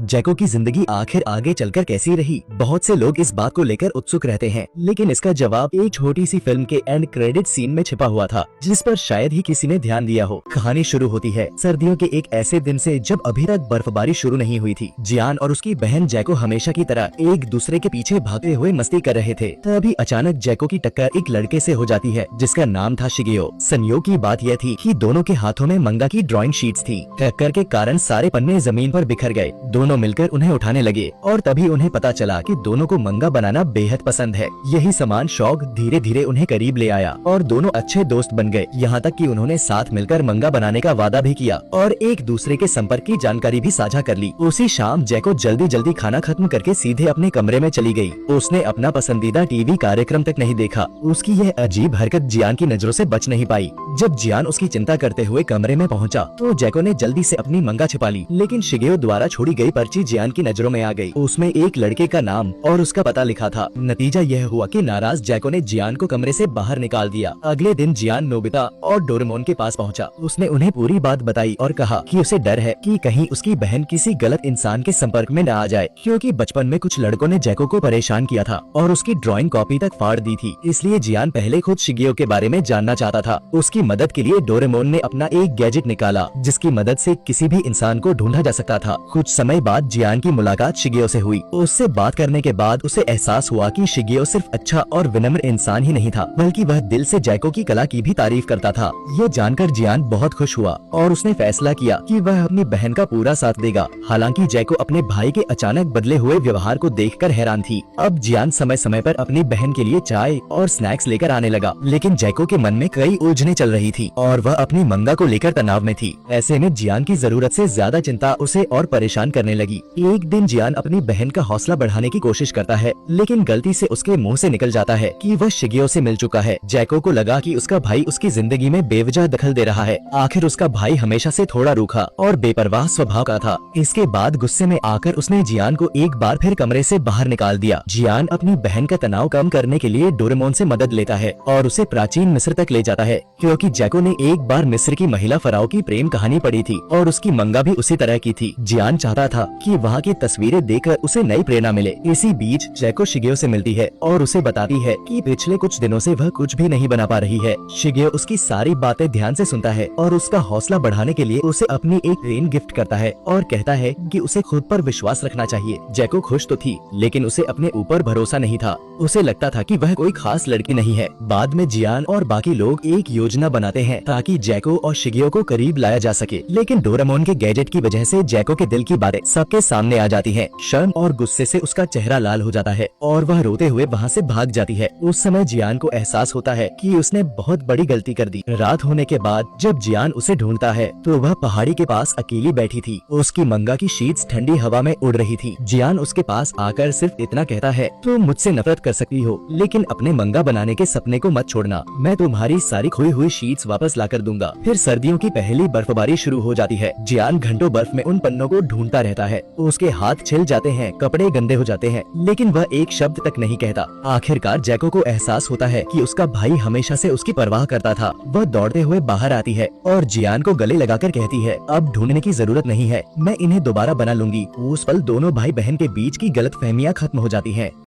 जैको की जिंदगी आखिर आगे चलकर कैसी रही? बहुत से लोग इस बात को लेकर उत्सुक रहते हैं, लेकिन इसका जवाब एक छोटी सी फिल्म के एंड क्रेडिट सीन में छिपा हुआ था, जिस पर शायद ही किसी ने ध्यान दिया हो। कहानी शुरू होती है सर्दियों के एक ऐसे दिन से जब अभी तक बर्फबारी शुरू नहीं हुई थी। जियान और उसकी बहन जैको हमेशा की तरह एक दूसरे के पीछे भागते हुए मस्ती कर रहे थे। तभी अचानक जैको की टक्कर एक लड़के से हो जाती है, जिसका नाम था शिगेओ। संयोग की बात यह थी कि दोनों के हाथों में मंगा की ड्राइंग शीट्स थी। टक्कर के कारण सारे पन्ने जमीन पर बिखर गए। दोनों मिलकर उन्हें उठाने लगे और तभी उन्हें पता चला कि दोनों को मंगा बनाना बेहद पसंद है। यही समान शौक धीरे धीरे उन्हें करीब ले आया और दोनों अच्छे दोस्त बन गए। यहाँ तक कि उन्होंने साथ मिलकर मंगा बनाने का वादा भी किया और एक दूसरे के संपर्क की जानकारी भी साझा कर ली। उसी शाम जैको जल्दी जल्दी खाना खत्म करके सीधे अपने कमरे में चली गई। उसने अपना पसंदीदा टीवी कार्यक्रम तक नहीं देखा। उसकी यह अजीब हरकत जियान की नजरों से बच नहीं पाई। जब जियान उसकी चिंता करते हुए कमरे में पहुंचा, तो जैको ने जल्दी से अपनी मंगा छिपा ली, लेकिन शिगेओ द्वारा छोड़ी गई पर्ची जियान की नजरों में आ गई। उसमें एक लड़के का नाम और उसका पता लिखा था। नतीजा यह हुआ कि नाराज जैको ने जियान को कमरे से बाहर निकाल दिया। अगले दिन जियान नोबिता और डोरेमोन के पास पहुंचा। उसने उन्हें पूरी बात बताई और कहा कि उसे डर है कि कहीं उसकी बहन किसी गलत इंसान के संपर्क में न आ जाए, क्योंकि बचपन में कुछ लड़कों ने जैको को परेशान किया था और उसकी ड्राइंग कॉपी तक फाड़ दी थी। इसलिए जियान पहले खुद शिगेओ के बारे में जानना चाहता था। उसकी मदद के लिए डोरेमोन ने अपना एक गैजेट निकाला, जिसकी मदद से किसी भी इंसान को ढूंढा जा सकता था। कुछ समय बाद जियान की मुलाकात शिगेओ से हुई। उससे बात करने के बाद उसे एहसास हुआ कि शिगेओ सिर्फ अच्छा और विनम्र इंसान ही नहीं था, बल्कि वह दिल से जैको की कला की भी तारीफ करता था। ये जानकर जियान बहुत खुश हुआ और उसने फैसला किया कि वह अपनी बहन का पूरा साथ देगा। हालांकि जैको अपने भाई के अचानक बदले हुए व्यवहार को देखकर हैरान थी। अब जियान समय समय पर अपनी बहन के लिए चाय और स्नैक्स लेकर आने लगा, लेकिन जैको के मन में कई उलझनें चल रही थी और वह अपनी मंगा को लेकर तनाव में थी। ऐसे में जियान की जरूरत से ज्यादा चिंता उसे और परेशान करने लगी। एक दिन जियान अपनी बहन का हौसला बढ़ाने की कोशिश करता है, लेकिन गलती से उसके मुंह से निकल जाता है कि वह शिगेओ से मिल चुका है। जैको को लगा कि उसका भाई उसकी जिंदगी में बेवजह दखल दे रहा है। आखिर उसका भाई हमेशा से थोड़ा रूखा और बेपरवाह स्वभाव का था। इसके बाद गुस्से में आकर उसने जियान को एक बार फिर कमरे से बाहर निकाल दिया। जियान अपनी बहन का तनाव कम करने के लिए डोरेमोन से मदद लेता है और उसे प्राचीन मिस्र तक ले जाता है, क्योंकि जैको ने एक बार मिस्र की महिला फराओ की प्रेम कहानी पढ़ी थी और उसकी मंगा भी उसी तरह की थी। जियान चाहता था कि वहाँ की तस्वीरें देखकर उसे नई प्रेरणा मिले। इसी बीच जैको शिगेओ से मिलती है और उसे बताती है कि पिछले कुछ दिनों से वह कुछ भी नहीं बना पा रही है। शिगेओ उसकी सारी बातें ध्यान से सुनता है और उसका हौसला बढ़ाने के लिए उसे अपनी एक पेन गिफ्ट करता है और कहता है कि उसे खुद पर विश्वास रखना चाहिए। जैको खुश तो थी, लेकिन उसे अपने ऊपर भरोसा नहीं था। उसे लगता था कि वह कोई खास लड़की नहीं है। बाद में जियान और बाकी लोग एक योजना बनाते हैं ताकि जैको और शिगेओ को करीब लाया जा सके, लेकिन डोरेमोन के गैजेट की वजह से जैको के दिल की बातें सबके सामने आ जाती हैं। शर्म और गुस्से से उसका चेहरा लाल हो जाता है और वह रोते हुए वहाँ से भाग जाती है। उस समय जियान को एहसास होता है कि उसने बहुत बड़ी गलती कर दी। रात होने के बाद जब जियान उसे ढूंढता है, तो वह पहाड़ी के पास अकेली बैठी थी। उसकी मंगा की शीट्स ठंडी हवा में उड़ रही थी। जियान उसके पास आकर सिर्फ इतना कहता है, तुम मुझसे नफरत कर सकती हो, लेकिन अपने मंगा बनाने के सपने को मत छोड़ना। मैं तुम्हारी सारी खोई हुई शीट्स वापस लाकर दूंगा। फिर सर्दियों की पहली बर्फबारी शुरू हो जाती है। जियान घंटों बर्फ में उन पन्नों को ढूंढता रहता है। उसके हाथ छिल जाते हैं, कपड़े गंदे हो जाते हैं, लेकिन वह एक शब्द तक नहीं कहता। आखिरकार जैको को एहसास होता है कि उसका भाई हमेशा से उसकी परवाह करता था। वह दौड़ते हुए बाहर आती है और जियान को गले लगाकर कहती है, अब ढूंढने की जरूरत नहीं है, मैं इन्हें दोबारा बना लूंगी। उस पल दोनों भाई बहन के बीच की गलतफहमियां खत्म हो जाती हैं।